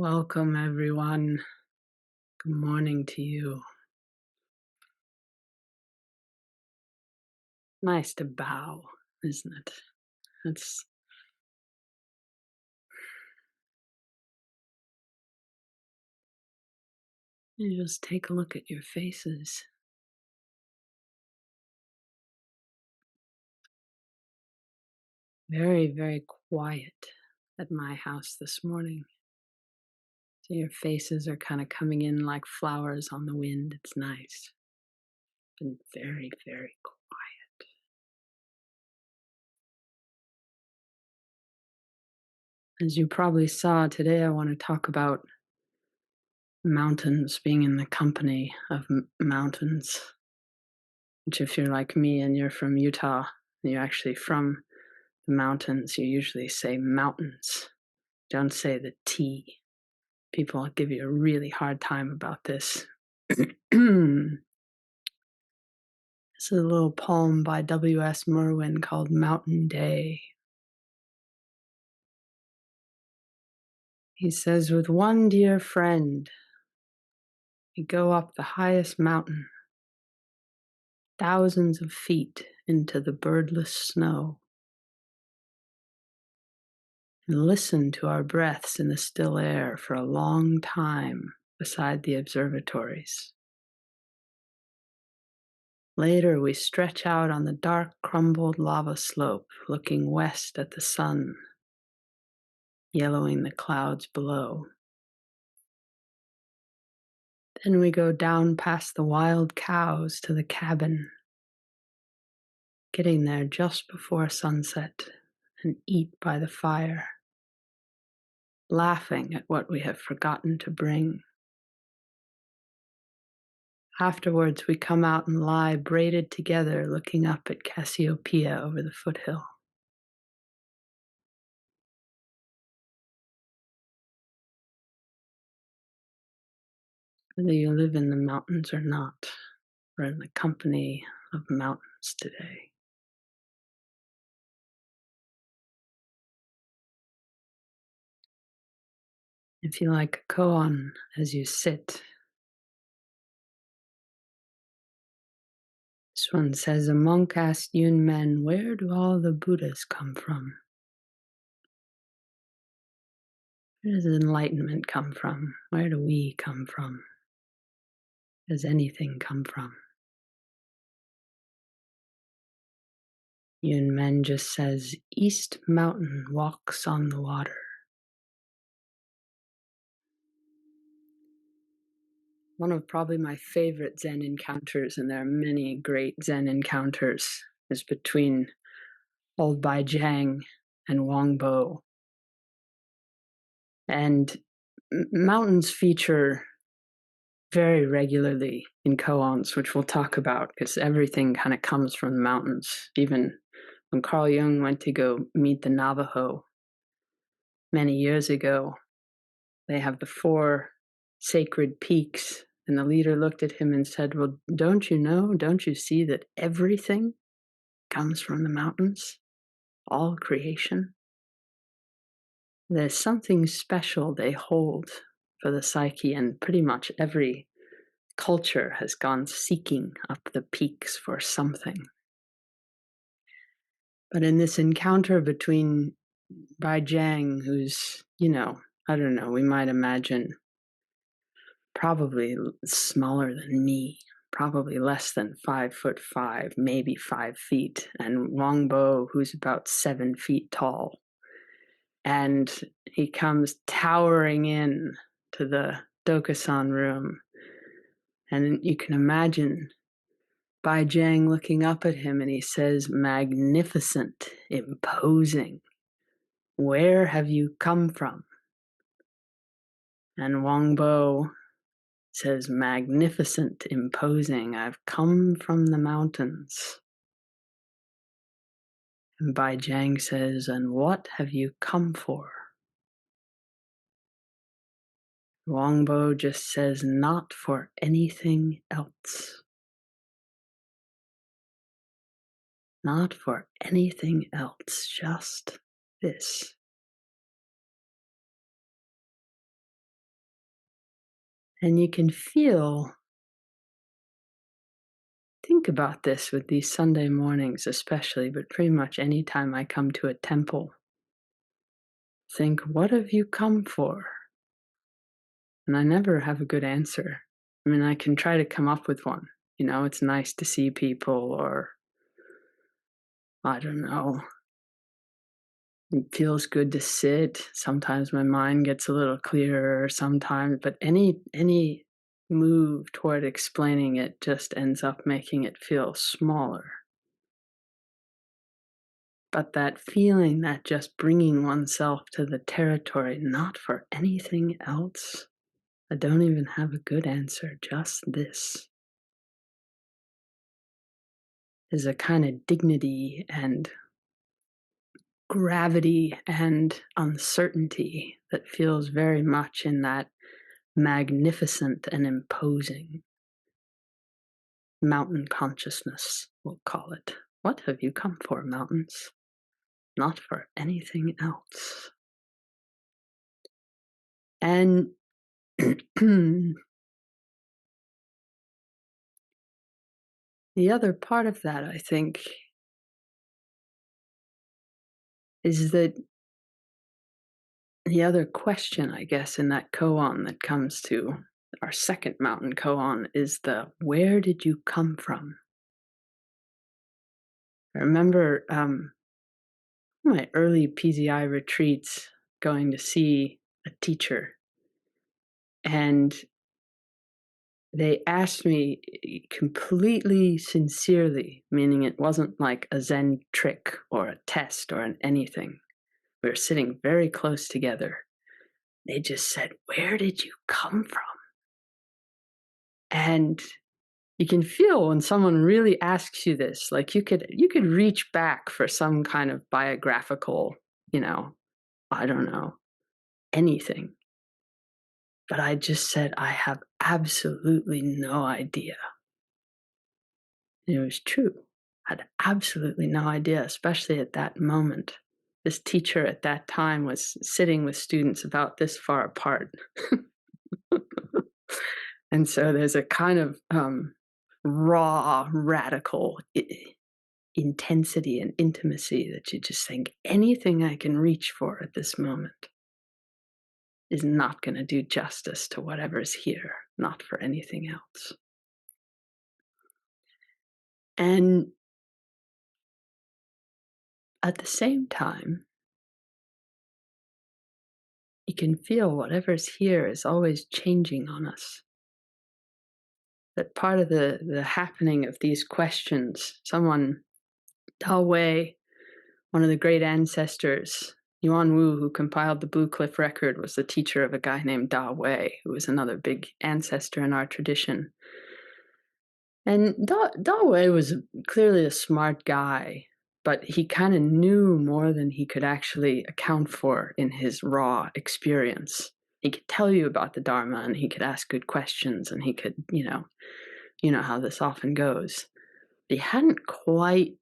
Welcome, everyone. Good morning to you. Nice to bow, isn't it? It's You just take a look at your faces. Very, very quiet at my house this morning. So your faces are kind of coming in like flowers on the wind. It's nice. Been very, very quiet. As you probably saw today, I want to talk about mountains, being in the company of mountains. Which, if you're like me and you're from Utah, and you're actually from the mountains, you usually say mountains. Don't say the T. People give you a really hard time about this. This is a little poem by W.S. Merwin called Mountain Day. He says, with one dear friend, we go up the highest mountain, thousands of feet into the birdless snow, and listen to our breaths in the still air for a long time beside the observatories. Later, we stretch out on the dark, crumbled lava slope, looking west at the sun, yellowing the clouds below. Then we go down past the wild cows to the cabin, getting there just before sunset, and eat by the fire, laughing at what we have forgotten to bring. Afterwards, we come out and lie braided together, looking up at Cassiopeia over the foothill. Whether you live in the mountains or not, we're in the company of mountains today. If you like a koan as you sit, this one says, a monk asked Yunmen, where do all the Buddhas come from? Where does enlightenment come from? Where do we come from? Does anything come from? Yunmen just says, East Mountain walks on the water. One of probably my favorite Zen encounters, and there are many great Zen encounters, is between old Bai Jiang and Wang Bo. And mountains feature very regularly in koans, which we'll talk about, because everything kind of comes from the mountains. Even when Carl Jung went to go meet the Navajo many years ago, they have the 4 sacred peaks. And the leader looked at him and said, well, don't you see that everything comes from the mountains? All creation? There's something special they hold for the psyche, and pretty much every culture has gone seeking up the peaks for something. But in this encounter between Bai Jiang, who's, I don't know, we might imagine probably smaller than me, probably less than 5'5", maybe 5 feet, and Wang Bo, who's about 7 feet tall. And he comes towering in to the Dokusan room. And you can imagine Bai Jiang looking up at him, and he says, magnificent, imposing, where have you come from? And Wang Bo says, magnificent, imposing, I've come from the mountains. And Bai Jiang says, and what have you come for? Wang Bo just says, not for anything else. Not for anything else, just this. And you can feel, think about this with these Sunday mornings, especially, but pretty much any time I come to a temple, think, what have you come for? And I never have a good answer. I mean, I can try to come up with one. It's nice to see people, or I don't know, it feels good to sit. Sometimes my mind gets a little clearer sometimes, but any move toward explaining it just ends up making it feel smaller. But that feeling, that just bringing oneself to the territory, not for anything else. I don't even have a good answer, just this, is a kind of dignity and gravity and uncertainty that feels very much in that magnificent and imposing mountain consciousness, we'll call it. What have you come for, mountains? Not for anything else. And the other part of that, I think, is that the other question, I guess, in that koan that comes to our second mountain koan is the where did you come from? I remember my early PZI retreats going to see a teacher, and they asked me completely sincerely, meaning it wasn't like a Zen trick or a test or anything. We were sitting very close together. They just said, where did you come from? And you can feel when someone really asks you this, like you could reach back for some kind of biographical, I don't know, anything. But I just said, I have absolutely no idea. And it was true. I had absolutely no idea, especially at that moment. This teacher at that time was sitting with students about this far apart. And so there's a kind of raw, radical intensity and intimacy that you just think anything I can reach for at this moment is not going to do justice to whatever's here, not for anything else. And at the same time, you can feel whatever's here is always changing on us. That part of the happening of these questions, someone, Dao Wei, one of the great ancestors, Yuan Wu, who compiled the Blue Cliff Record, was the teacher of a guy named Dao Wei, who was another big ancestor in our tradition. And Dao Wei was clearly a smart guy, but he kind of knew more than he could actually account for in his raw experience. He could tell you about the Dharma, and he could ask good questions, and he could, you know how this often goes. He hadn't quite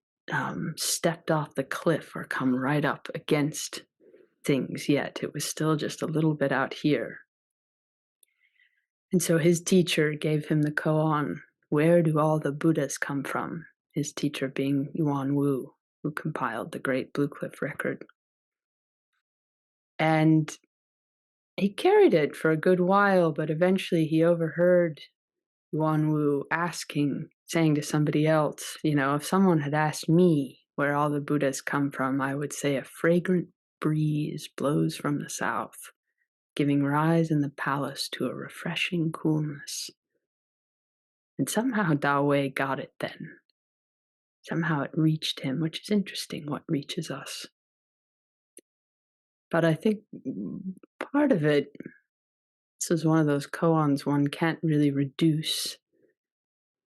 stepped off the cliff or come right up against things yet. It was still just a little bit out here. And so his teacher gave him the koan, where do all the Buddhas come from? His teacher being Yuan Wu, who compiled the great Blue Cliff Record. And he carried it for a good while, but eventually he overheard Yuan Wu saying to somebody else, if someone had asked me where all the Buddhas come from, I would say a fragrant breeze blows from the south, giving rise in the palace to a refreshing coolness. And somehow Dao Wei got it then. Somehow it reached him, which is interesting, what reaches us. But I think part of it, this is one of those koans one can't really reduce,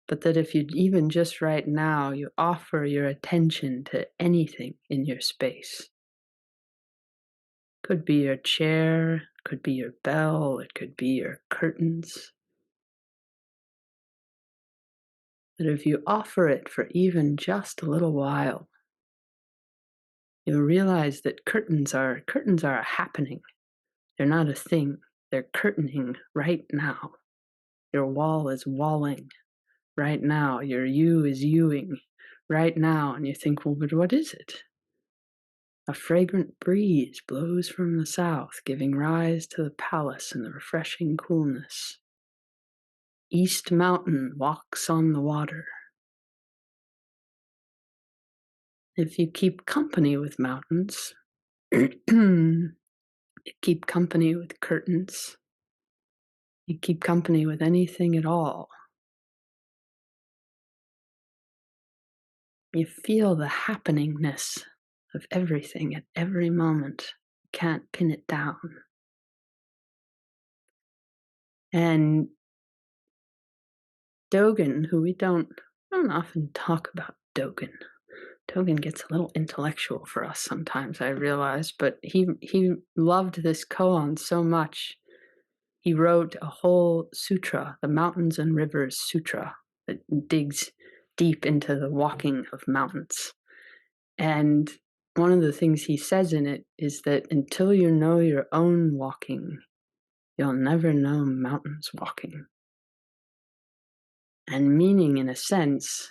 but that if you even just right now, you offer your attention to anything in your space. Could be your chair, could be your bell, it could be your curtains. That if you offer it for even just a little while, you'll realize that curtains are a happening. They're not a thing. They're curtaining right now. Your wall is walling right now. Your you is youing right now. And you think, well, but what is it? A fragrant breeze blows from the south, giving rise to the palace and the refreshing coolness. East Mountain walks on the water. If you keep company with mountains, you keep company with curtains, you keep company with anything at all, you feel the happeningness of everything at every moment. You can't pin it down. And Dogen, who we don't often talk about Dogen. Dogen gets a little intellectual for us sometimes, I realize, but he loved this koan so much. He wrote a whole sutra, the Mountains and Rivers Sutra, that digs deep into the walking of mountains. And one of the things he says in it is that until you know your own walking, you'll never know mountains walking. And meaning, in a sense,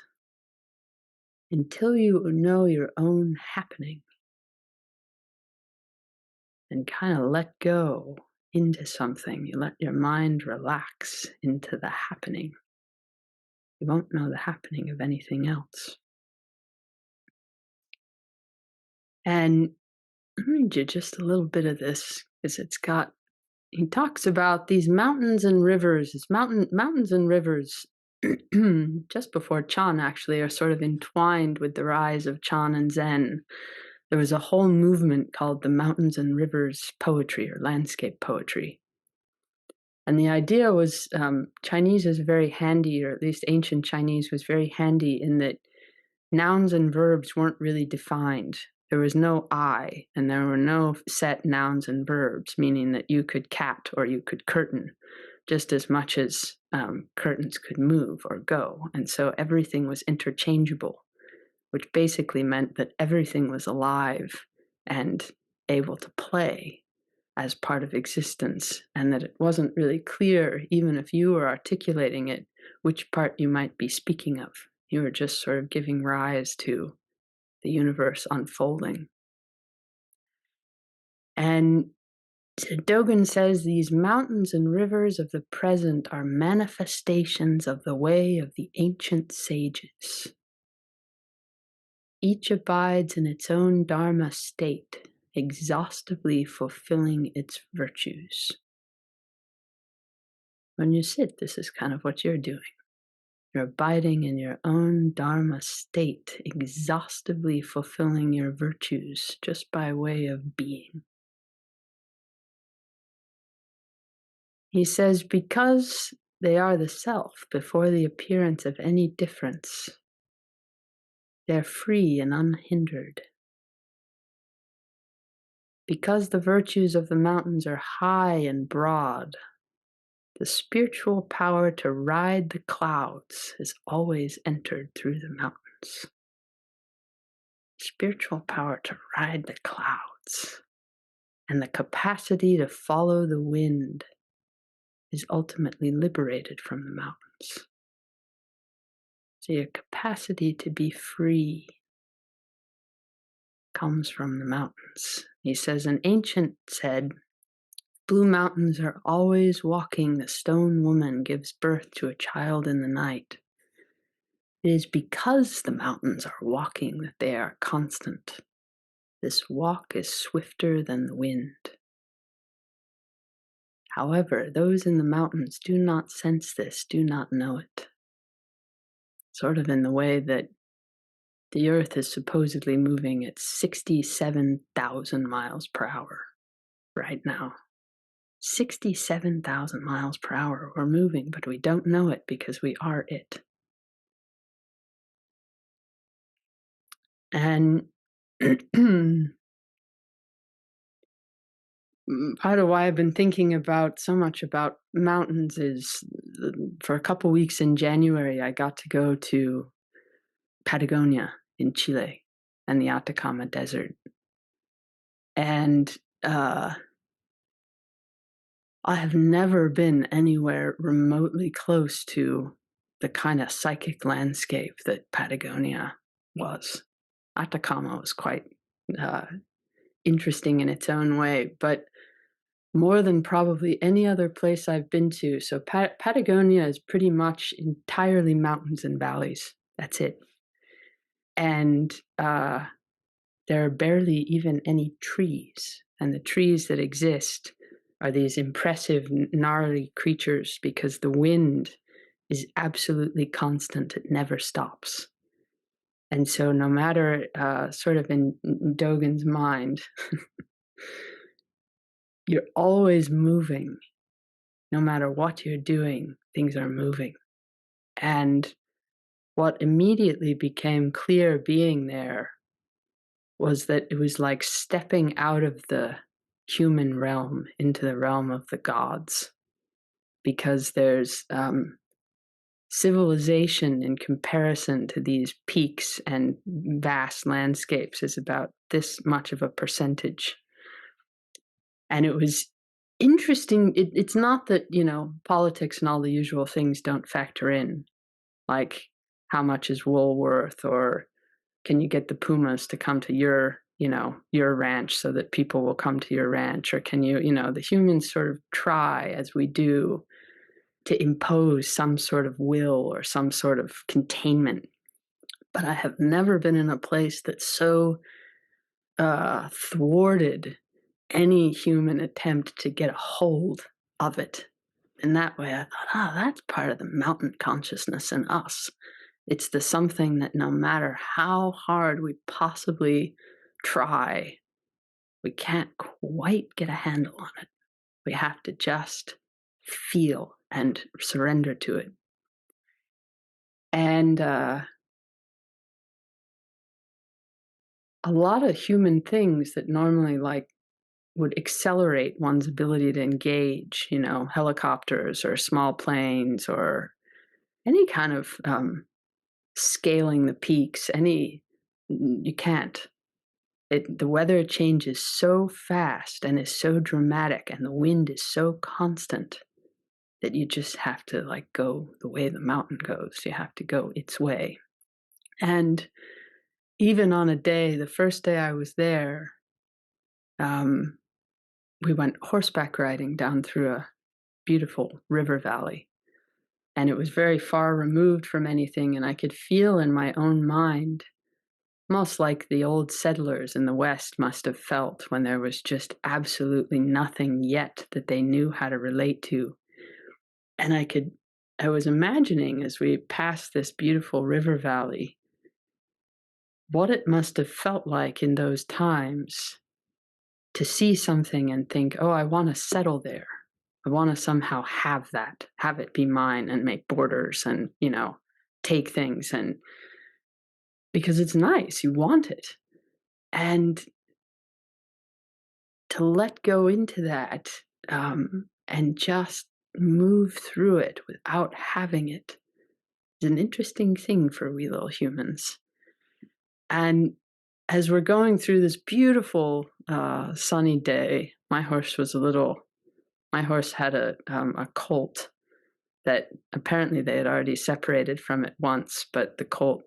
until you know your own happening and kind of let go into something, you let your mind relax into the happening, you won't know the happening of anything else. And I'll read you just a little bit of this because he talks about these mountains and rivers. It's mountains and rivers just before Chan actually are sort of entwined with the rise of Chan and Zen. There was a whole movement called the Mountains and Rivers Poetry or landscape poetry. And the idea was Chinese is very handy, or at least ancient Chinese was very handy in that nouns and verbs weren't really defined. There was no I, and there were no set nouns and verbs, meaning that you could cat or you could curtain just as much as curtains could move or go. And so everything was interchangeable, which basically meant that everything was alive and able to play as part of existence, and that it wasn't really clear, even if you were articulating it, which part you might be speaking of. You were just sort of giving rise to the universe unfolding. And Dogen says these mountains and rivers of the present are manifestations of the way of the ancient sages. Each abides in its own dharma state, exhaustively fulfilling its virtues. When you sit, this is kind of what you're doing. You're abiding in your own dharma state, exhaustively fulfilling your virtues just by way of being. He says, because they are the self before the appearance of any difference, they're free and unhindered. Because the virtues of the mountains are high and broad, the spiritual power to ride the clouds has always entered through the mountains. Spiritual power to ride the clouds and the capacity to follow the wind is ultimately liberated from the mountains. So your capacity to be free comes from the mountains. He says, an ancient said, blue mountains are always walking. The stone woman gives birth to a child in the night. It is because the mountains are walking that they are constant. This walk is swifter than the wind. However, those in the mountains do not sense this, do not know it. Sort of in the way that the Earth is supposedly moving at 67,000 miles per hour right now. 67,000 miles per hour we're moving, but we don't know it because we are it. And part of why I've been thinking so much about mountains is for a couple weeks in January, I got to go to Patagonia in Chile and the Atacama Desert. And I have never been anywhere remotely close to the kind of psychic landscape that Patagonia was. Atacama was quite uh, interesting in its own way, but more than probably any other place I've been to. So Patagonia is pretty much entirely mountains and valleys. That's it. And there are barely even any trees. And the trees that exist are these impressive, gnarly creatures because the wind is absolutely constant. It never stops. And so, no matter sort of in Dogen's mind, you're always moving. No matter what you're doing, things are moving. And what immediately became clear being there was that it was like stepping out of the human realm into the realm of the gods, because there's civilization in comparison to these peaks and vast landscapes is about this much of a percentage. And it was interesting. It's not that, politics and all the usual things don't factor in, like how much is wool worth, or can you get the pumas to come to your ranch so that people will come to your ranch, or can the humans sort of try, as we do, to impose some sort of will or some sort of containment. But I have never been in a place that so thwarted any human attempt to get a hold of it. In that way, I thought, that's part of the mountain consciousness in us. It's the something that no matter how hard we possibly try, we can't quite get a handle on it. We have to just feel and surrender to it. And a lot of human things that normally would accelerate one's ability to engage, helicopters or small planes or any kind of scaling the peaks, you can't. The weather changes so fast and is so dramatic, and the wind is so constant that you just have to go the way the mountain goes. You have to go its way. And even on the first day I was there, we went horseback riding down through a beautiful river valley. And it was very far removed from anything, and I could feel in my own mind, almost like the old settlers in the West must have felt when there was just absolutely nothing yet that they knew how to relate to. And I was imagining, as we passed this beautiful river valley, what it must have felt like in those times to see something and think, oh, I want to settle there. I want to somehow have it be mine and make borders and, take things, and because it's nice, you want it. And to let go into that and just move through it without having it is an interesting thing for we little humans. And as we're going through this beautiful sunny day, my horse had a colt that apparently they had already separated from it once, but the colt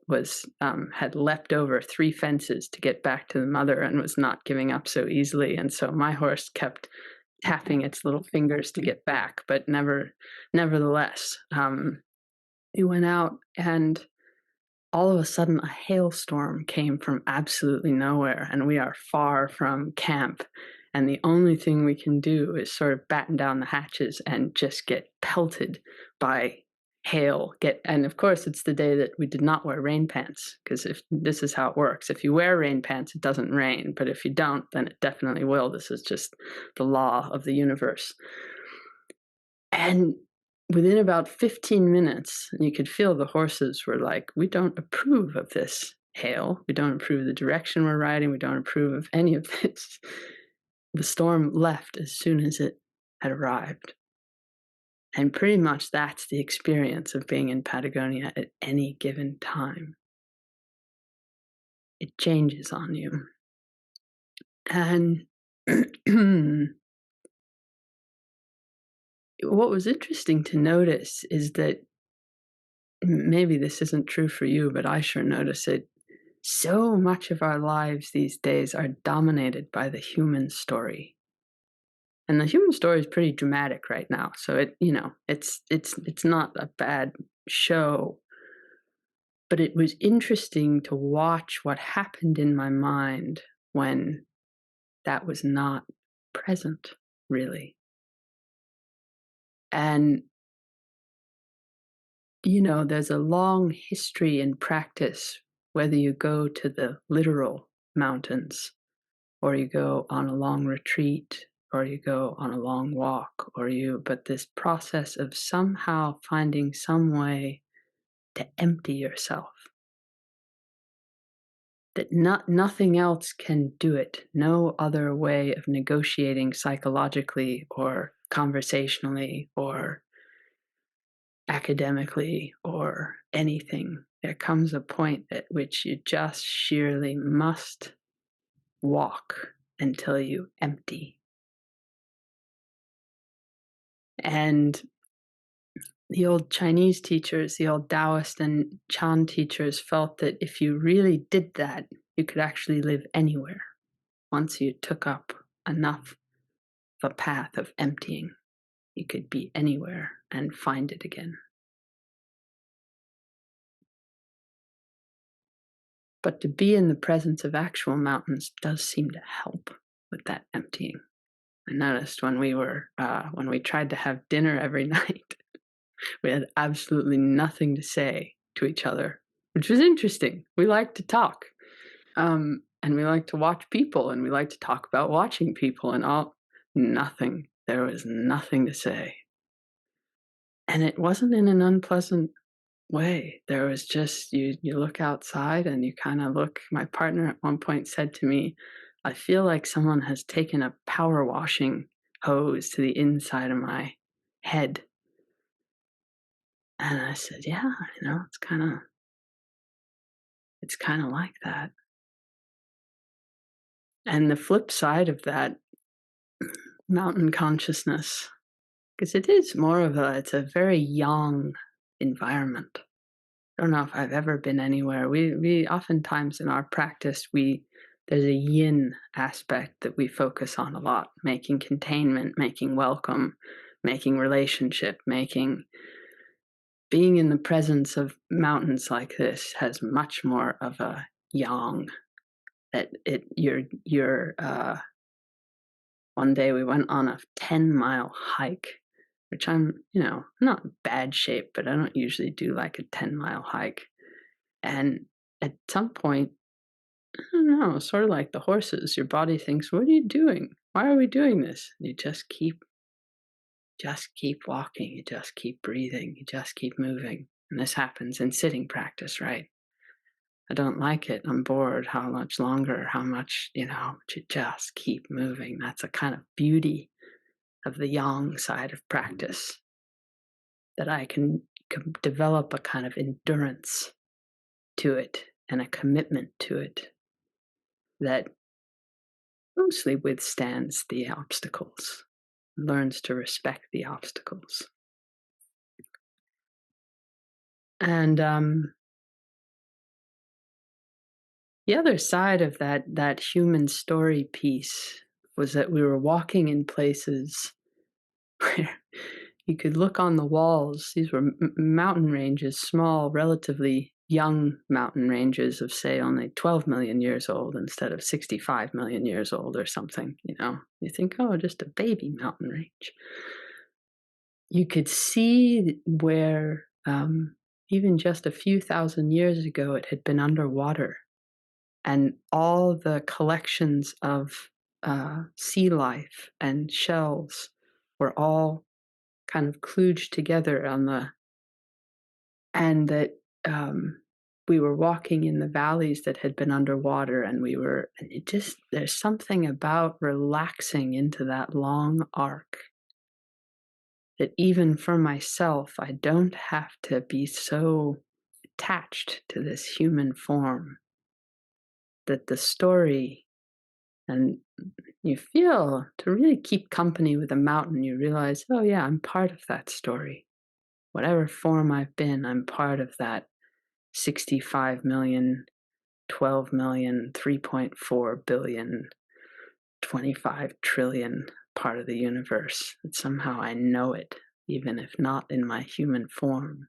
had leapt over 3 fences to get back to the mother and was not giving up so easily. And so my horse kept tapping its little fingers to get back, but nevertheless, we went out, and all of a sudden a hailstorm came from absolutely nowhere, and we are far from camp. And the only thing we can do is sort of batten down the hatches and just get pelted by hail. And of course, it's the day that we did not wear rain pants, because if this is how it works, if you wear rain pants, it doesn't rain. But if you don't, then it definitely will. This is just the law of the universe. And within about 15 minutes, you could feel the horses were like, we don't approve of this hail. We don't approve of the direction we're riding. We don't approve of any of this. The storm left as soon as it had arrived. And pretty much that's the experience of being in Patagonia at any given time. It changes on you. And what was interesting to notice is that maybe this isn't true for you, but I sure notice it. So much of our lives these days are dominated by the human story. And the human story is pretty dramatic right now. So it's not a bad show, but it was interesting to watch what happened in my mind when that was not present, really. And there's a long history and practice, whether you go to the literal mountains, or you go on a long retreat, or you go on a long walk, but this process of somehow finding some way to empty yourself, that nothing else can do it. No other way of negotiating psychologically or conversationally or academically or anything. There comes a point at which you just sheerly must walk until you empty. And the old Chinese teachers, the old Taoist and Chan teachers felt that if you really did that, you could actually live anywhere once you took up enough of a path of emptying. You could be anywhere and find it again. But to be in the presence of actual mountains does seem to help with that emptying. I noticed when we tried to have dinner every night, we had absolutely nothing to say to each other, which was interesting. We like to talk, and we like to watch people, and we like to talk about watching people, and all nothing. There was nothing to say, and it wasn't in an unpleasant way. There was just you look outside and you kind of look. My partner at one point said to me, I feel like someone has taken a power washing hose to the inside of my head. And I said, yeah, it's kind of like that. And the flip side of that mountain consciousness, because it is it's a very young environment. I don't know if I've ever been anywhere. We oftentimes in our practice, there's a yin aspect that we focus on a lot, making containment, making welcome, making relationship, being in the presence of mountains like this has much more of a yang. One day we went on a 10-mile hike, which I'm not in bad shape, but I don't usually do like a 10-mile hike. And at some point, I don't know, sort of like the horses, your body thinks, what are you doing? Why are we doing this? And you just keep walking, you just keep breathing, you just keep moving. And this happens in sitting practice, right? I don't like it. I'm bored. How much longer? How much, to just keep moving. That's a kind of beauty of the yang side of practice, that I can develop a kind of endurance to it and a commitment to it that mostly withstands the obstacles, learns to respect the obstacles. And the other side of that human story piece was that we were walking in places where you could look on the walls. These were mountain ranges, small, relatively young mountain ranges of, say, only 12 million years old instead of 65 million years old or something. You think, oh, just a baby mountain range. You could see where even just a few thousand years ago it had been underwater, and all the collections of sea life and shells were all kind of kludged together and that we were walking in the valleys that had been underwater, and there's something about relaxing into that long arc that even for myself, I don't have to be so attached to this human form, that the story and you feel, to really keep company with a mountain, you realize, oh yeah, I'm part of that story. Whatever form I've been, I'm part of that 65 million, 12 million, 3.4 billion, 25 trillion part of the universe. That somehow I know it, even if not in my human form.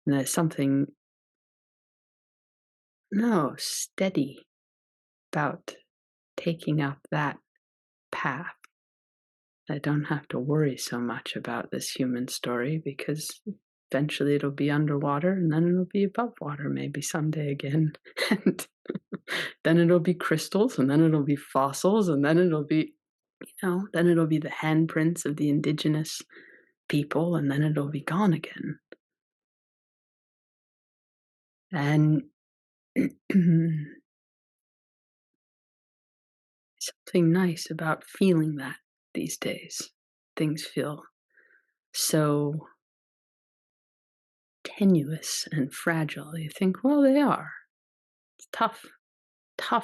And there's something, no, steady about taking up that path. I don't have to worry so much about this human story because eventually it'll be underwater and then it'll be above water maybe someday again. And then it'll be crystals and then it'll be fossils and then it'll be, then it'll be the handprints of the indigenous people and then it'll be gone again. And something nice about feeling that these days. Things feel so tenuous and fragile. You think, well, they are. It's tough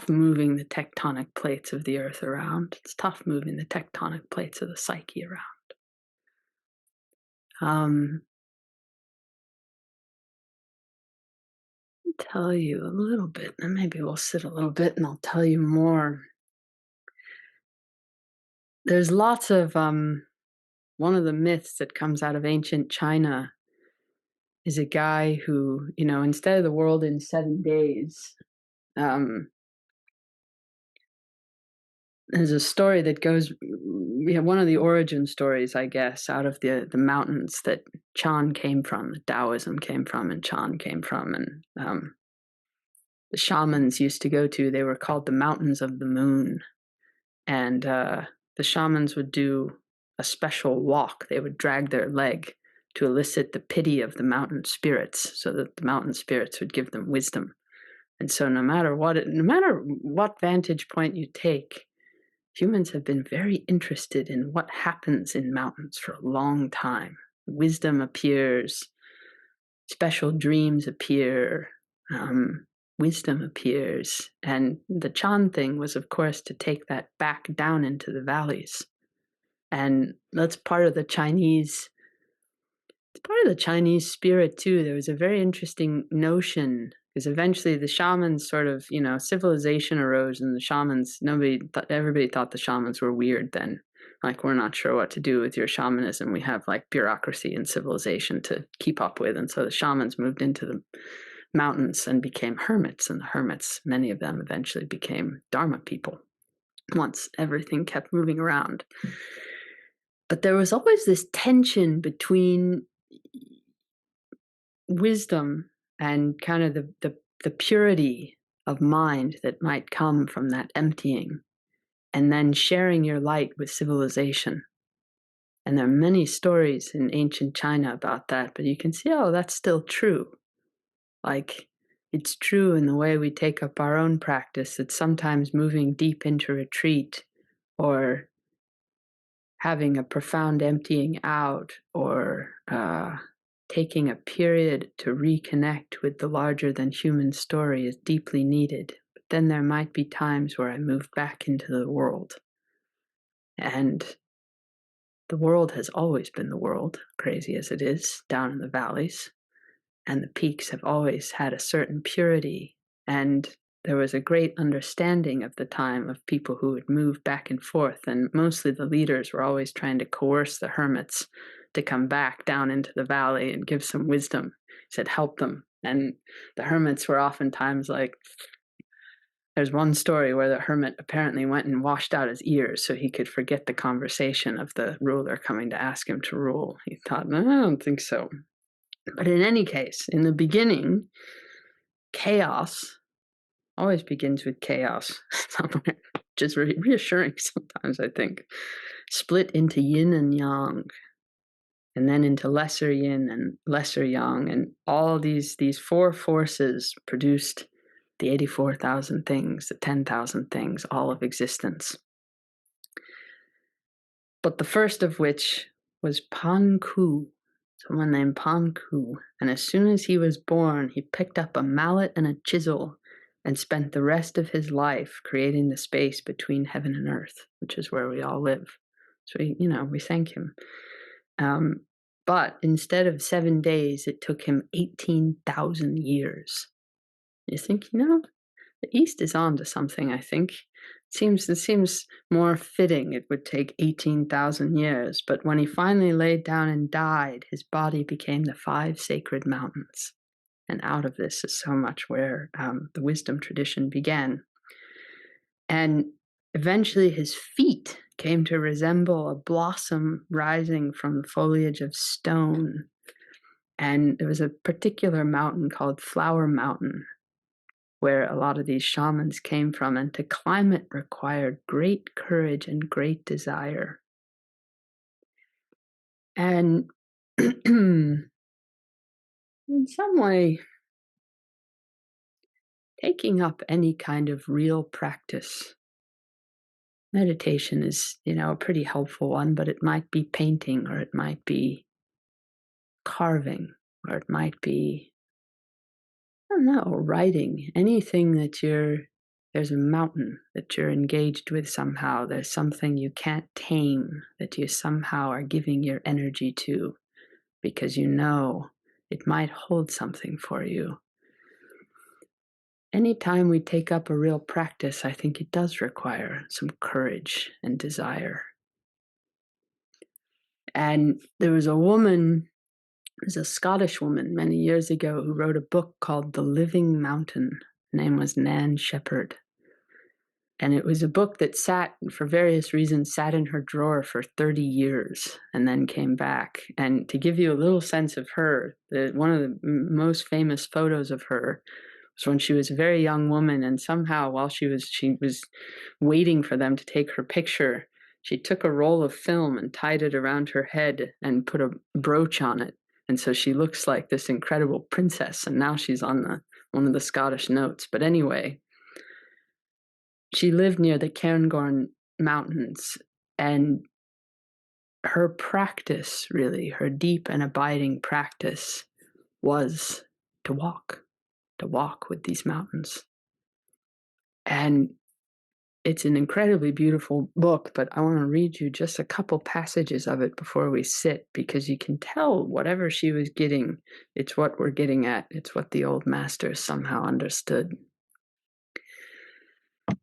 moving the tectonic plates of the earth around. It's tough moving the tectonic plates of the psyche around. I'll tell you a little bit, and maybe we'll sit a little bit and I'll tell you more. There's lots of, one of the myths that comes out of ancient China is a guy who, instead of the world in 7 days, there's a story that goes, one of the origin stories, I guess, out of the mountains that Chan came from, that Taoism came from, and Chan came from, and the shamans used to go to. They were called the Mountains of the Moon, and the shamans would do a special walk. They would drag their leg to elicit the pity of the mountain spirits, so that the mountain spirits would give them wisdom. And so, no matter what vantage point you take, humans have been very interested in what happens in mountains for a long time. Wisdom appears, special dreams appear, wisdom appears. And the Chan thing was, of course, to take that back down into the valleys. And that's part of the Chinese spirit too. There was a very interesting notion, because eventually the shamans sort of, civilization arose, and the shamans, everybody thought the shamans were weird then. Like, we're not sure what to do with your shamanism. We have like bureaucracy and civilization to keep up with. And so the shamans moved into the mountains and became hermits. And the hermits, many of them eventually became Dharma people once everything kept moving around. But there was always this tension between wisdom and kind of the purity of mind that might come from that emptying, and then sharing your light with civilization. And there are many stories in ancient China about that, but you can see, oh, that's still true. Like, it's true in the way we take up our own practice, that sometimes moving deep into retreat, or having a profound emptying out, or taking a period to reconnect with the larger than human story is deeply needed. But then there might be times where I move back into the world. And the world has always been the world, crazy as it is, down in the valleys. And the peaks have always had a certain purity. And there was a great understanding of the time of people who would move back and forth. And mostly the leaders were always trying to coerce the hermits to come back down into the valley and give some wisdom. He said, help them. And the hermits were oftentimes like, there's one story where the hermit apparently went and washed out his ears so he could forget the conversation of the ruler coming to ask him to rule. He thought, no, I don't think so. But in any case, in the beginning, chaos always begins with chaos somewhere, which is reassuring sometimes, I think. Split into yin and yang, and then into lesser yin and lesser yang, and all these 4 forces produced the 84,000 things, the 10,000 things, all of existence. But the first of which was Pan Ku, someone named Pan Ku, and as soon as he was born, he picked up a mallet and a chisel and spent the rest of his life creating the space between heaven and earth, which is where we all live. So, we thank him. But instead of 7 days, it took him 18,000 years. You think, the East is on to something, I think. It seems more fitting it would take 18,000 years, but when he finally laid down and died, his body became the 5 sacred mountains. And out of this is so much where the wisdom tradition began. And eventually his feet came to resemble a blossom rising from the foliage of stone. And there was a particular mountain called Flower Mountain where a lot of these shamans came from, and to climb it required great courage and great desire. And in some way, taking up any kind of real practice, meditation is, a pretty helpful one, but it might be painting, or it might be carving, or it might be, I don't know, writing, anything that there's a mountain that you're engaged with somehow. There's something you can't tame that you somehow are giving your energy to because it might hold something for you. Anytime we take up a real practice, I think it does require some courage and desire. And there was a Scottish woman many years ago who wrote a book called The Living Mountain. Her name was Nan Shepherd. And it was a book that for various reasons, sat in her drawer for 30 years and then came back. And to give you a little sense of her, one of the most famous photos of her was when she was a very young woman, and somehow while she was waiting for them to take her picture, she took a roll of film and tied it around her head and put a brooch on it. And so she looks like this incredible princess, and now she's on one of the Scottish notes. But anyway, she lived near the Cairngorm Mountains, and her practice, really, her deep and abiding practice, was to walk with these mountains. And it's an incredibly beautiful book, but I want to read you just a couple passages of it before we sit, because you can tell whatever she was getting, it's what we're getting at. It's what the old masters somehow understood.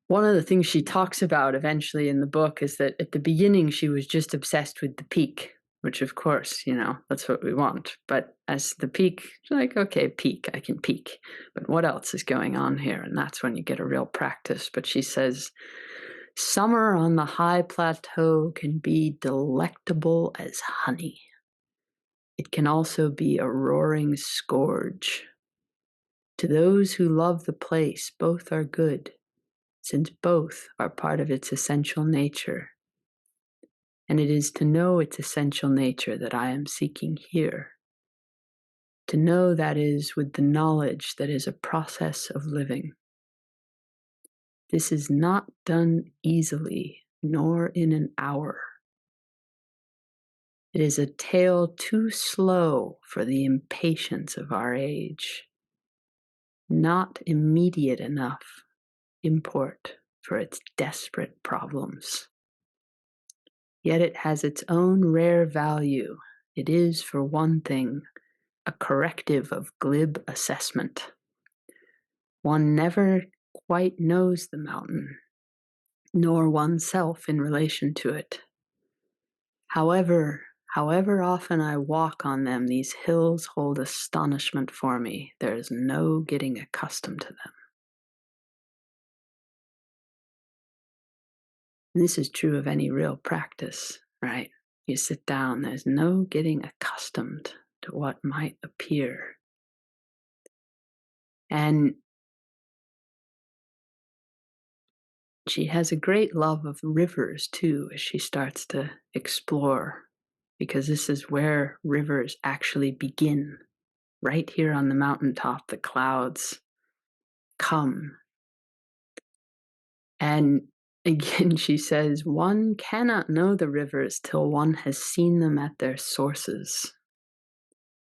One of the things she talks about eventually in the book is that at the beginning she was just obsessed with the peak, which of course, that's what we want. But as the peak, she's like, okay, peak, I can peak. But what else is going on here? And that's when you get a real practice. But she says, summer on the high plateau can be delectable as honey. It can also be a roaring scourge. To those who love the place, both are good, since both are part of its essential nature. And it is to know its essential nature that I am seeking here. To know that is with the knowledge that is a process of living. This is not done easily, nor in an hour. It is a tale too slow for the impatience of our age, not immediate enough import for its desperate problems. Yet it has its own rare value. It is, for one thing, a corrective of glib assessment. One never quite knows the mountain, nor oneself in relation to it. However often I walk on them, these hills hold astonishment for me. There is no getting accustomed to them. And this is true of any real practice, right? You sit down, there's no getting accustomed to what might appear. And she has a great love of rivers too, as she starts to explore, because this is where rivers actually begin. Right here on the mountaintop, the clouds come. And again, she says, one cannot know the rivers till one has seen them at their sources.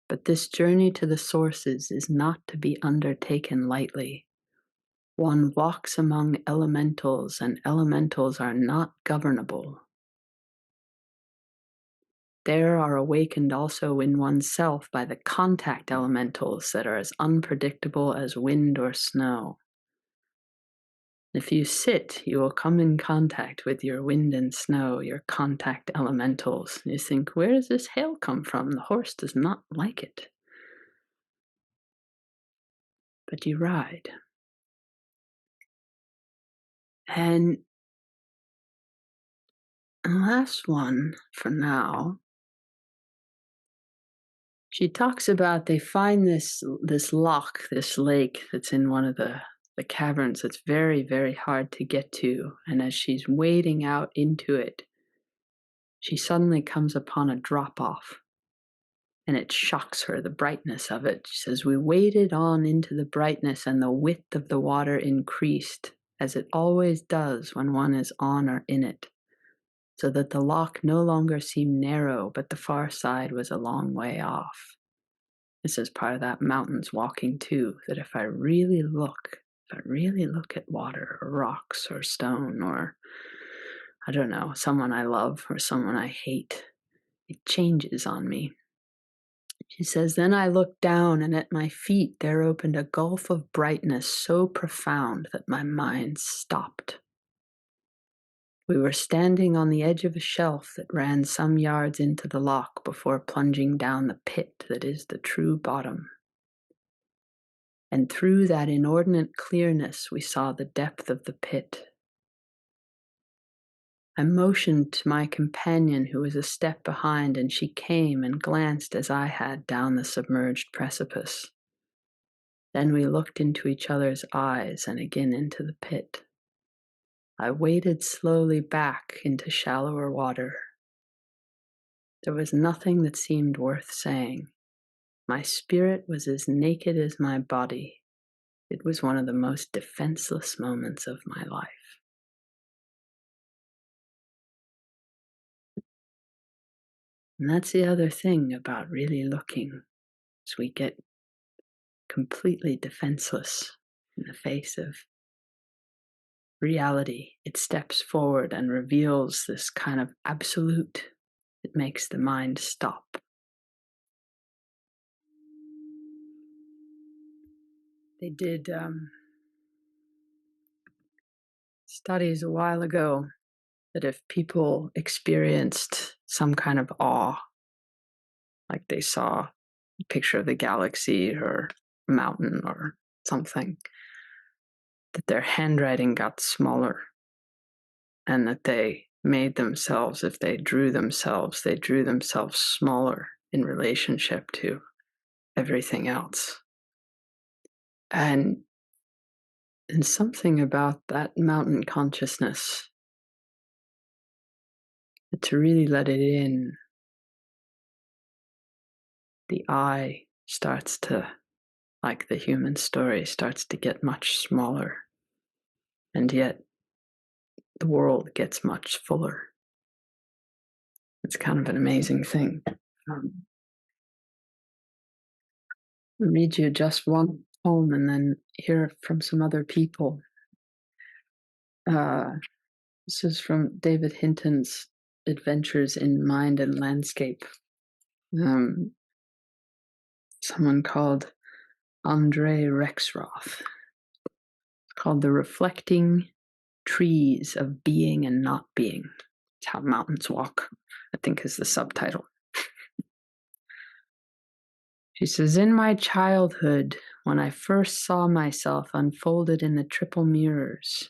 But this journey to the sources is not to be undertaken lightly. One walks among elementals, and elementals are not governable. There are awakened also in oneself by the contact elementals that are as unpredictable as wind or snow. If you sit, you will come in contact with your wind and snow, your contact elementals. You think, where does this hail come from? The horse does not like it. But you ride. And the last one for now, she talks about they find this loch, this lake that's in one of the caverns that's very, very hard to get to. And as she's wading out into it, she suddenly comes upon a drop off. And it shocks her, the brightness of it. She says, we waded on into the brightness, and the width of the water increased, as it always does when one is on or in it, so that the loch no longer seemed narrow, but the far side was a long way off. This is part of that mountains walking too, that if I really look at water or rocks or stone or, I don't know, someone I love or someone I hate, it changes on me. She says, then I looked down, and at my feet there opened a gulf of brightness so profound that my mind stopped. We were standing on the edge of a shelf that ran some yards into the loch before plunging down the pit that is the true bottom. And through that inordinate clearness we saw the depth of the pit. I motioned to my companion, who was a step behind, and she came and glanced as I had down the submerged precipice. Then we looked into each other's eyes and again into the pit. I waded slowly back into shallower water. There was nothing that seemed worth saying. My spirit was as naked as my body. It was one of the most defenseless moments of my life. And that's the other thing about really looking, is we get completely defenseless in the face of reality. It steps forward and reveals this kind of absolute. It makes the mind stop. They did studies a while ago that if people experienced some kind of awe, like they saw a picture of the galaxy or a mountain or something, that their handwriting got smaller, and that they made themselves, if they drew themselves smaller in relationship to everything else. And something about that mountain consciousness, to really let it in, the eye starts to, like the human story, starts to get much smaller. And yet the world gets much fuller. It's kind of an amazing thing. I'll read you just one poem and then hear from some other people. This is from David Hinton's Adventures in Mind and Landscape. Someone called Andre Rexroth. It's called The Reflecting Trees of Being and Not Being. It's How Mountains Walk, I think is the subtitle. She says, in my childhood, when I first saw myself unfolded in the triple mirrors,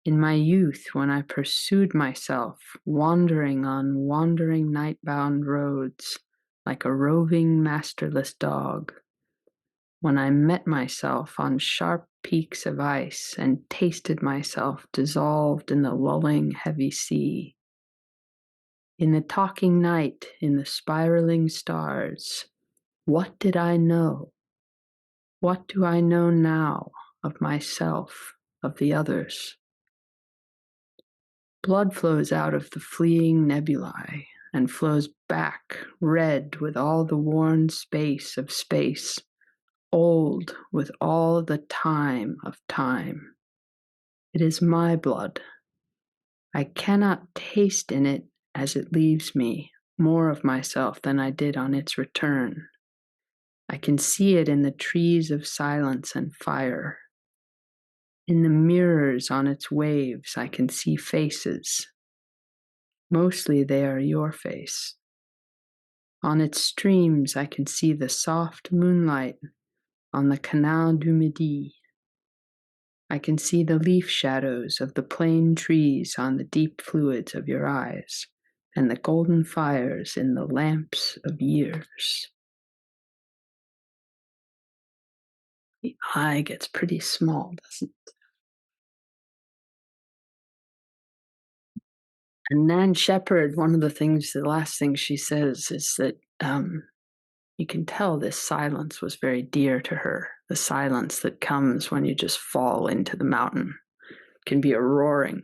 in my youth, when I pursued myself, wandering on wandering night-bound roads, like a roving, masterless dog, when I met myself on sharp peaks of ice and tasted myself dissolved in the lulling, heavy sea, in the talking night, in the spiraling stars, what did I know? What do I know now of myself, of the others? Blood flows out of the fleeing nebulae and flows back, red with all the worn space of space, old with all the time of time. It is my blood. I cannot taste in it as it leaves me more of myself than I did on its return. I can see it in the trees of silence and fire. In the mirrors on its waves, I can see faces. Mostly they are your face. On its streams, I can see the soft moonlight on the Canal du Midi. I can see the leaf shadows of the plane trees on the deep fluids of your eyes, and the golden fires in the lamps of years. The eye gets pretty small, doesn't it? And Nan Shepherd, one of the last things she says is that you can tell this silence was very dear to her. The silence that comes when you just fall into the mountain. It can be a roaring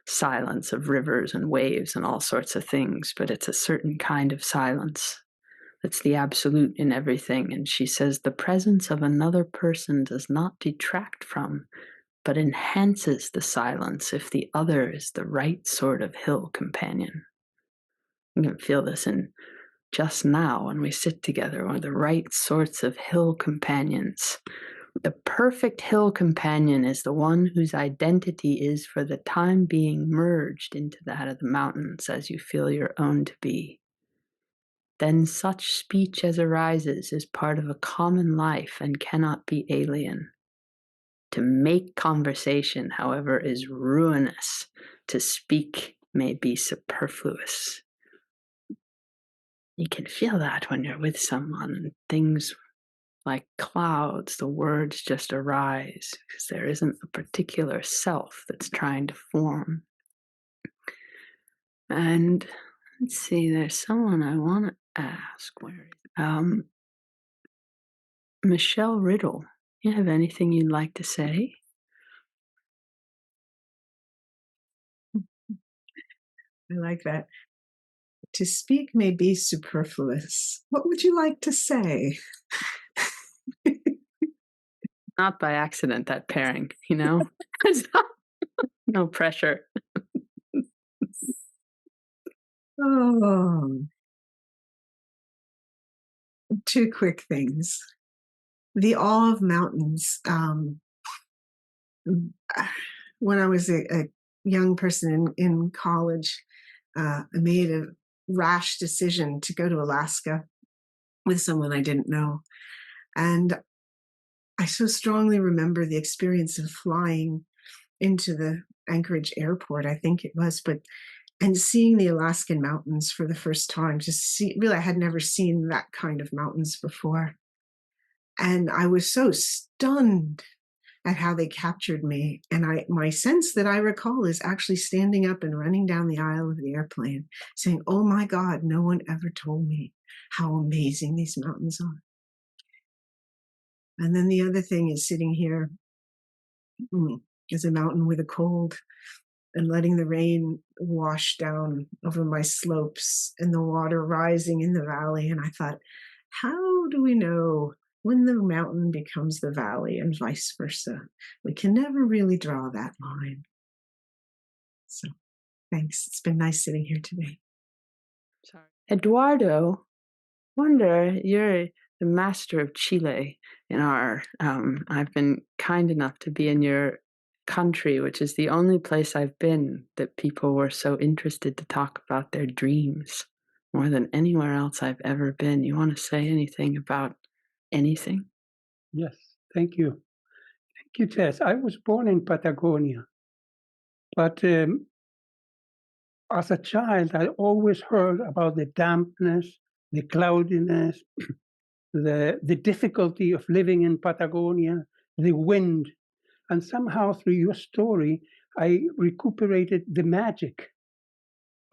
silence of rivers and waves and all sorts of things, but it's a certain kind of silence that's the absolute in everything. And she says the presence of another person does not detract from, but enhances the silence if the other is the right sort of hill companion. You can feel this in just now when we sit together. We're the right sorts of hill companions. The perfect hill companion is the one whose identity is for the time being merged into that of the mountains as you feel your own to be. Then such speech as arises is part of a common life and cannot be alien. To make conversation, however, is ruinous. To speak may be superfluous. You can feel that when you're with someone and things like clouds, the words just arise because there isn't a particular self that's trying to form. And let's see, there's someone I want to ask. Michelle Riddle, you have anything you'd like to say? I like that. To speak may be superfluous. What would you like to say? Not by accident, that pairing, No pressure. Oh, two quick things. The awe of mountains. When I was a young person in college, I made a rash decision to go to Alaska with someone I didn't know. And I so strongly remember the experience of flying into the Anchorage airport, I think it was, and seeing the Alaskan mountains for the first time. Really, I had never seen that kind of mountains before. And I was so stunned at how they captured me. And my sense that I recall is actually standing up and running down the aisle of the airplane saying, oh my God, no one ever told me how amazing these mountains are. And then the other thing is sitting here as a mountain with a cold and letting the rain wash down over my slopes and the water rising in the valley. And I thought, how do we know when the mountain becomes the valley and vice versa? We can never really draw that line. So thanks. It's been nice sitting here today. Sorry. Eduardo, wonder, you're the master of Chile in our, I've been kind enough to be in your country, which is the only place I've been that people were so interested to talk about their dreams more than anywhere else I've ever been. You want to say anything about anything? Yes, thank you. Thank you, Tess. I was born in Patagonia, but as a child, I always heard about the dampness, the cloudiness, the difficulty of living in Patagonia, the wind. And somehow through your story, I recuperated the magic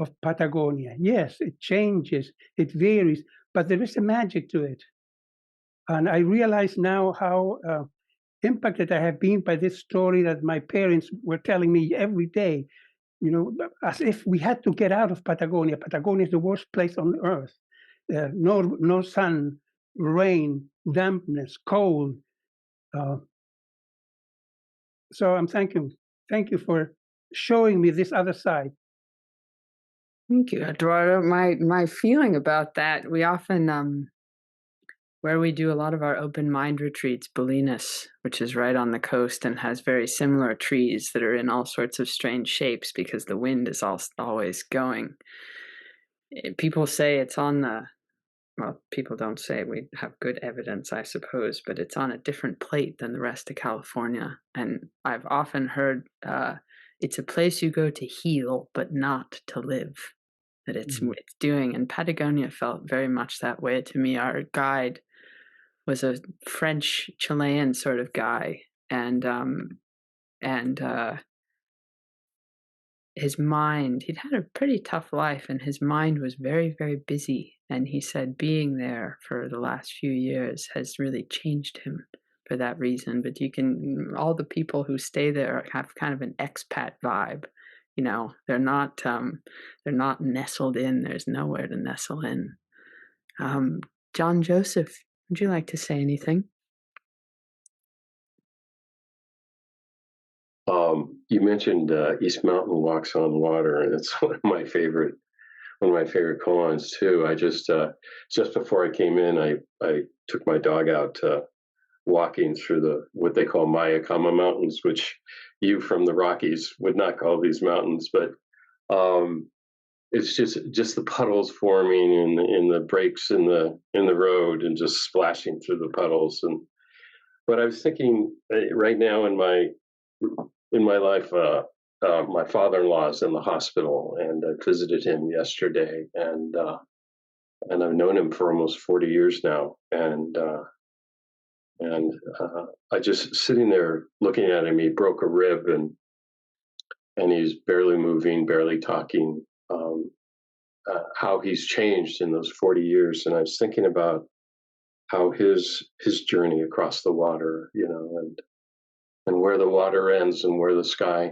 of Patagonia. Yes, it changes, it varies, but there is a magic to it. And I realize now how impacted I have been by this story that my parents were telling me every day, as if we had to get out of Patagonia. Patagonia is the worst place on earth. No sun, rain, dampness, cold. So I'm thanking Thank you for showing me this other side. Thank you, Eduardo. My feeling about that, we often where we do a lot of our open mind retreats, Bolinas, which is right on the coast and has very similar trees that are in all sorts of strange shapes because the wind is always going. People say it's on the, well, people don't say, we have good evidence, I suppose, but it's on a different plate than the rest of California. And I've often heard it's a place you go to heal, but not to live. That it's doing, and Patagonia felt very much that way to me. Our guide was a French Chilean sort of guy, and his mind, he'd had a pretty tough life, and his mind was very, very busy. And he said being there for the last few years has really changed him for that reason. But all the people who stay there have kind of an expat vibe. They're not nestled in. There's nowhere to nestle in. John Joseph, would you like to say anything? You mentioned East Mountain Walks on Water, and it's one of my favorite koans too. I just before I came in, I took my dog out walking through what they call Mayakama Mountains, which you from the Rockies would not call these mountains, but it's just the puddles forming in the breaks in the road and just splashing through the puddles. And but I was thinking right now in my life, my father-in-law is in the hospital, and I visited him yesterday, and I've known him for almost 40 years now, and I just sitting there looking at him. He broke a rib, and he's barely moving, barely talking. How he's changed in those 40 years, and I was thinking about how his journey across the water, and where the water ends and where the sky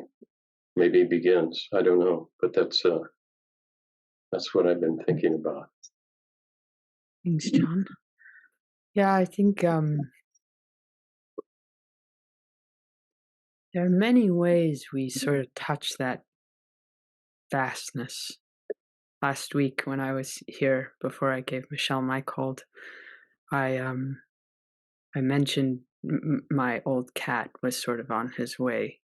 maybe begins. I don't know, but that's what I've been thinking about. Thanks, John. Yeah, I think there are many ways we sort of touch that vastness. Last week when I was here before I gave Michelle my cold, I mentioned my old cat was sort of on his way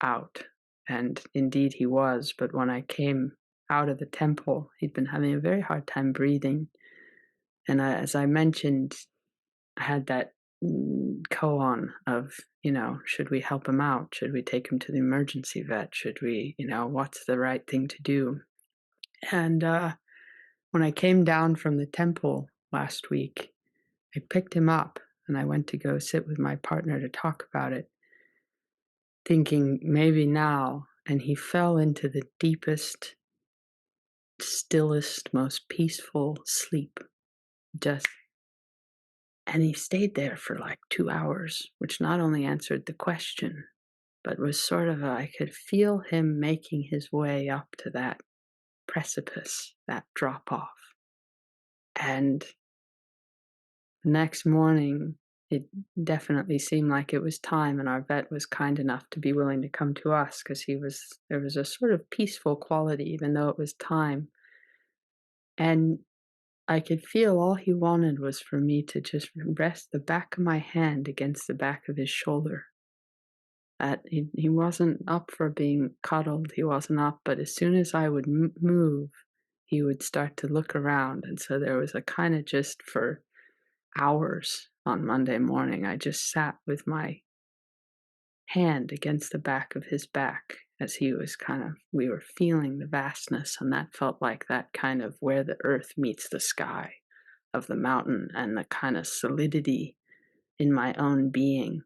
out, and indeed he was. But when I came out of the temple, he'd been having a very hard time breathing, and as I mentioned, I had that koan of, should we help him out? Should we take him to the emergency vet? Should we, what's the right thing to do? And when I came down from the temple last week, I picked him up and I went to go sit with my partner to talk about it, thinking maybe now. And he fell into the deepest, stillest, most peaceful sleep. And he stayed there for like 2 hours, which not only answered the question, but was sort of I could feel him making his way up to that precipice, that drop off. And the next morning, it definitely seemed like it was time, and our vet was kind enough to be willing to come to us because there was a sort of peaceful quality, even though it was time. And I could feel all he wanted was for me to just rest the back of my hand against the back of his shoulder. That he wasn't up for being cuddled, he wasn't up, but as soon as I would move, he would start to look around. And so there was a kind of just for hours on Monday morning, I just sat with my hand against the back of his back as he was we were feeling the vastness, and that felt like that kind of where the earth meets the sky of the mountain, and the kind of solidity in my own being,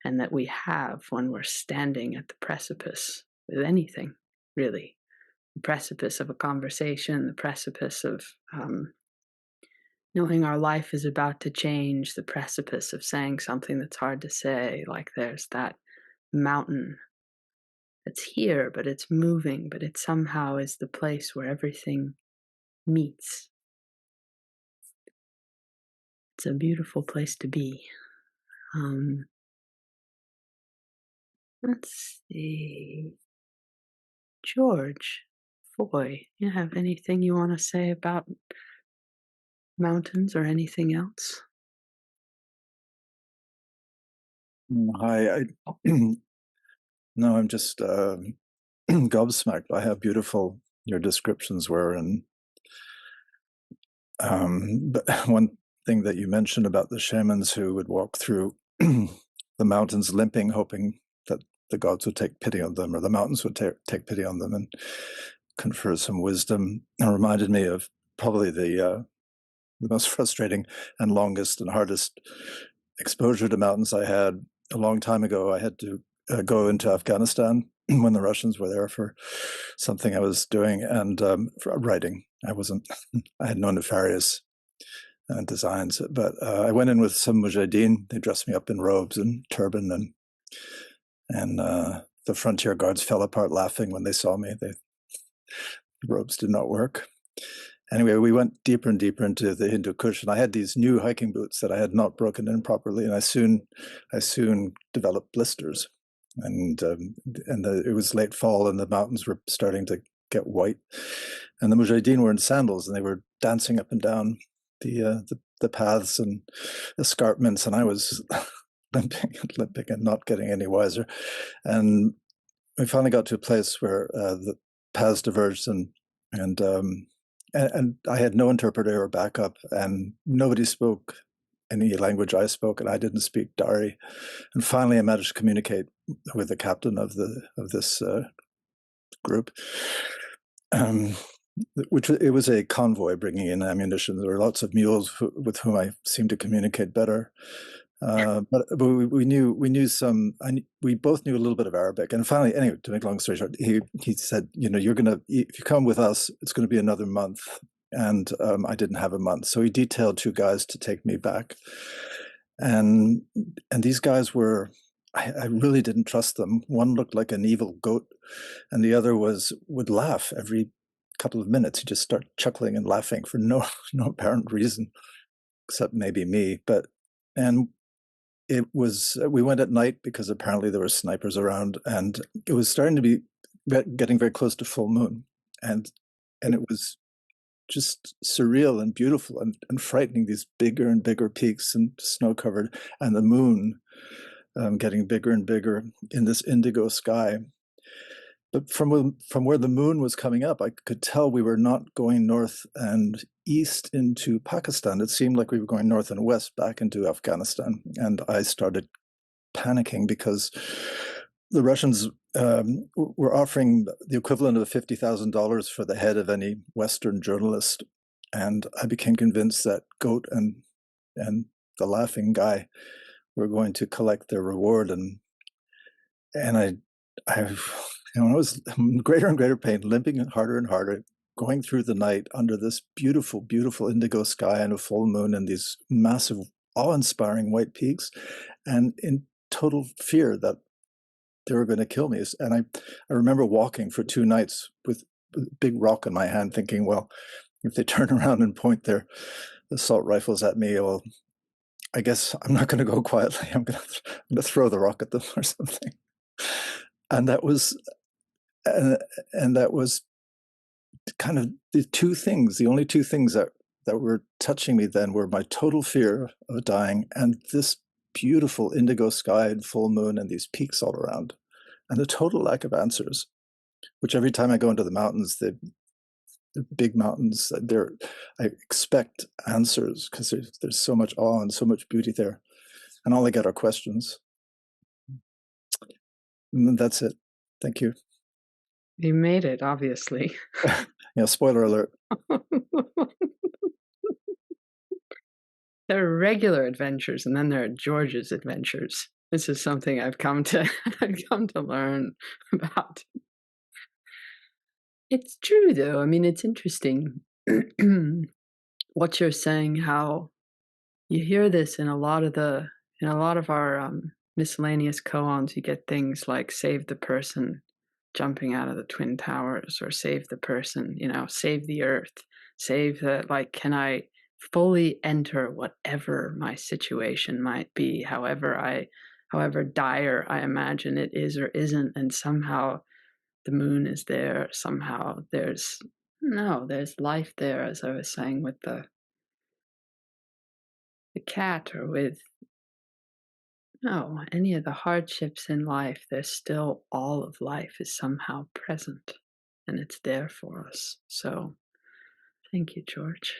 and that we have when we're standing at the precipice with anything, really. The precipice of a conversation, the precipice of knowing our life is about to change, the precipice of saying something that's hard to say. Like there's that mountain that's here, but it's moving, but it somehow is the place where everything meets. It's a beautiful place to be. Let's see. George, Foy, you have anything you want to say about mountains or anything else? Hi, no, I'm just gobsmacked by how beautiful your descriptions were. And but one thing that you mentioned about the shamans who would walk through the mountains limping, hoping that the gods would take pity on them, or the mountains would take pity on them and confer some wisdom, it reminded me of probably the most frustrating and longest and hardest exposure to mountains I had a long time ago. I had to go into Afghanistan when the Russians were there for something I was doing, and for writing. I had no nefarious designs, but I went in with some mujahideen. They dressed me up in robes and turban, and the frontier guards fell apart laughing when they saw me. The robes did not work. Anyway, we went deeper and deeper into the Hindu Kush, and I had these new hiking boots that I had not broken in properly, and I soon developed blisters, and it was late fall, and the mountains were starting to get white, and the mujahideen were in sandals, and they were dancing up and down the paths and escarpments, and I was limping and not getting any wiser, and we finally got to a place where the paths diverged, and I had no interpreter or backup, and nobody spoke any language I spoke, and I didn't speak Dari. And finally, I managed to communicate with the captain of this group, which it was a convoy bringing in ammunition. There were lots of mules with whom I seemed to communicate better. But we knew some. We both knew a little bit of Arabic, and finally, anyway, to make a long story short, he said, if you come with us, it's going to be another month, and I didn't have a month, so he detailed 2 guys to take me back, and these guys were. I really didn't trust them. One looked like an evil goat, and the other would laugh every couple of minutes. He'd just start chuckling and laughing for no apparent reason, except maybe me. And we went at night because apparently there were snipers around, and it was starting to be getting very close to full moon, and it was just surreal and beautiful and frightening, these bigger and bigger peaks and snow covered, and the moon getting bigger and bigger in this indigo sky. But from where the moon was coming up, I could tell we were not going north and east into Pakistan. It seemed like we were going north and west back into Afghanistan. And I started panicking because the Russians were offering the equivalent of $50,000 for the head of any Western journalist. And I became convinced that Goat and the laughing guy were going to collect their reward. And I was in greater and greater pain, limping harder and harder, going through the night under this beautiful, beautiful indigo sky and a full moon and these massive, awe-inspiring white peaks, and in total fear that they were going to kill me. And I remember walking for 2 nights with a big rock in my hand, thinking, well, if they turn around and point their assault rifles at me, well, I guess I'm not going to go quietly. I'm going to throw the rock at them or something. And that was kind of the only two things that were touching me then were my total fear of dying and this beautiful indigo sky and full moon and these peaks all around, and the total lack of answers, which every time I go into the mountains, the big mountains, I expect answers because there's so much awe and so much beauty there, and all I get are questions. And that's it. Thank you. You made it, obviously. Yeah, spoiler alert. There are regular adventures, and then there are George's adventures. This is something I've come to learn about. It's true, though. I mean, it's interesting what you're saying. How you hear this in a lot of our miscellaneous koans. You get things like "save the person jumping out of the Twin Towers," or "save the person," "save the Earth," "save the," like, can I fully enter whatever my situation might be, however however dire I imagine it is or isn't, and somehow the moon is there, somehow there's life there, as I was saying with the cat, or with any of the hardships in life, there's still all of life is somehow present and it's there for us. So thank you, George.